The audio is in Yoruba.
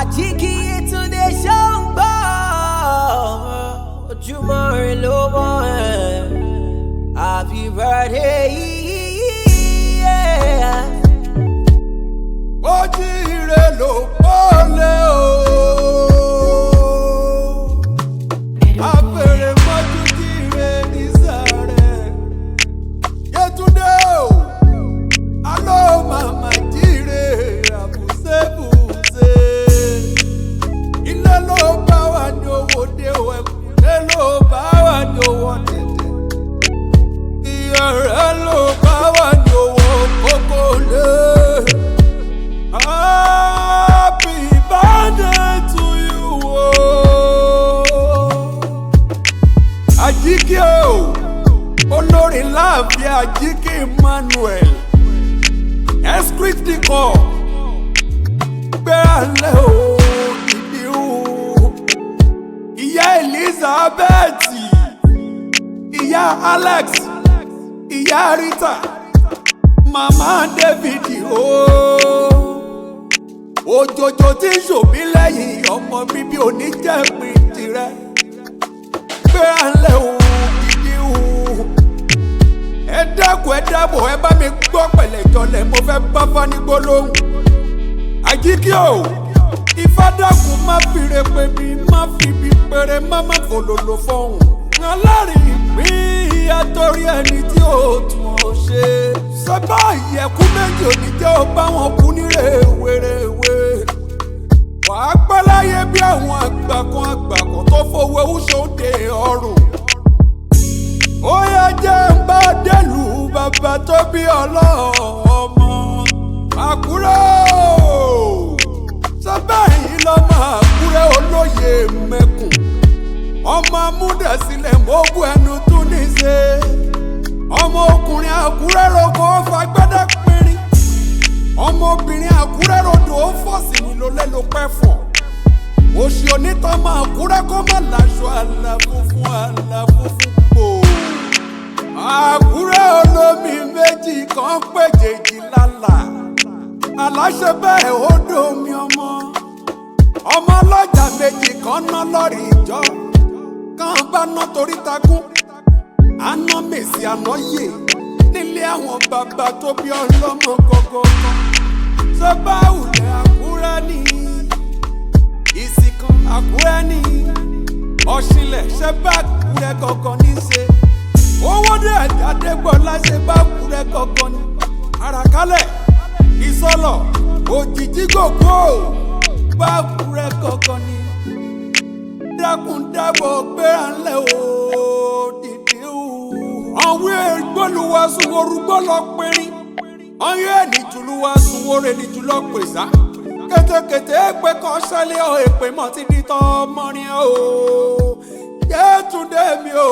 Àjíkì Yétúndé Ṣóńgbó ojúmọ́ rẹ ló mọ́ ẹ̀. Happy birthday yeah. Ojíire ló pọ́lẹ́ o. Abèrè mọ́jú jíire ní sàrẹ̀. Yétúndé o, aló màmá jíire àbùsẹ̀bùsẹ̀. Ilé ló bá wà ní owó dé wẹ̀kú, ilé ló bá wà ní owó tẹ̀tẹ̀. Ìyàrá ló bá wà ní owó kókó lé. Happy birthday to you Àjíkì o, olórin láàfin Àjíkì Emmanuel Esquit dikọ̀ gbéra ńlẹ̀ o ìdí o. Ìyá Elizabeth, ìyá Alex, ìyá Rita, màmá David o. Òjòjò tí ń ṣòbí lẹ́yìn ọmọ bíbí oníjẹ̀pín tirẹ̀ gbéra ńlẹ̀ o ìdí o. Ẹ dákun ẹ dábọ̀ ẹ bá mi gbọ́ pẹ̀lẹ́ jọlẹ̀ mo fẹ́ bá fani gbólóhùn. Àjíkì o, Ifá dákun má fìrè pé mi má fi bí péré má má fòlòlò fọhùn. Alárin ìpín àtọ́rí ẹni tí ó tún ọ ṣe. Sọ́bà ìyẹ̀kú méjì òní jẹ́ ó bá wọn kú ní rèwerèwe. Wàá pẹ́ láyé bí àwọn àgbàkan tó fowó ewúṣọ́dé ọrùn. Ó yẹ jẹ́ ń bá dẹ́lu bàbá tó bí ọlọ́mọ. Àkúrẹ́ sọ́bà yìí lọ́mọ Àkúrẹ́ Oloyemekun. Ọmọ amúdẹ̀sílẹ̀ mọ́gùn ẹnu tún ní ṣe. Ọmọ ọkùnrin Àkúrẹ́ roko fagbádá pínrín. Ọmọ obìnrin Àkúrẹ́ rodò ó fọ̀ sí mi ló lẹ́ ló pẹ́ fọ̀. Òṣì onítọ́mọ Àkúrẹ́ kó má láṣọ àlà funfun gbò. Àkúrẹ́ olómi méjì kan péjèèjì lálà. Aláṣẹ bẹ́ẹ̀ ó dómi ọmọ. Ọmọ ọlọ́jà méjì kan ná lọ́rì ìjọ. Kàn bá ná torí takún. Àná mèsì àná yè nílé àwọn bàbá tó bí ọlọ́mọ gọ́gọ́gọ́. Sọ́bà ulẹ̀ Àkúrẹ́ ní ìsìnkàn Àkúrẹ́ ní ọ̀ṣìnlẹ̀ ṣẹ́bà Àkúrẹ́ gọ́gọ́ ní ṣe. Owó dé Àjàdégbọ́lá ṣe bá Àkúrẹ́ gọ́gọ́ ní. Àràkálẹ̀ ìsọlọ̀ òjìjí gògó bá Àkúrẹ́ gọ́gọ́ ní. Dákun dábọ̀ gbéra ńlẹ̀ o dìde o. Àwọn ìgbóluwàsùn orúgbó lọ pínrín. Ọyọ́ ẹ̀nìjùlúwàsùn oore nìjùlọ pèsà. Kètèkètè èpè kan ṣẹlẹ̀ ọ èpè mọ̀ ti di tọ́ ọmọ rìn o. Yétúndé mi o.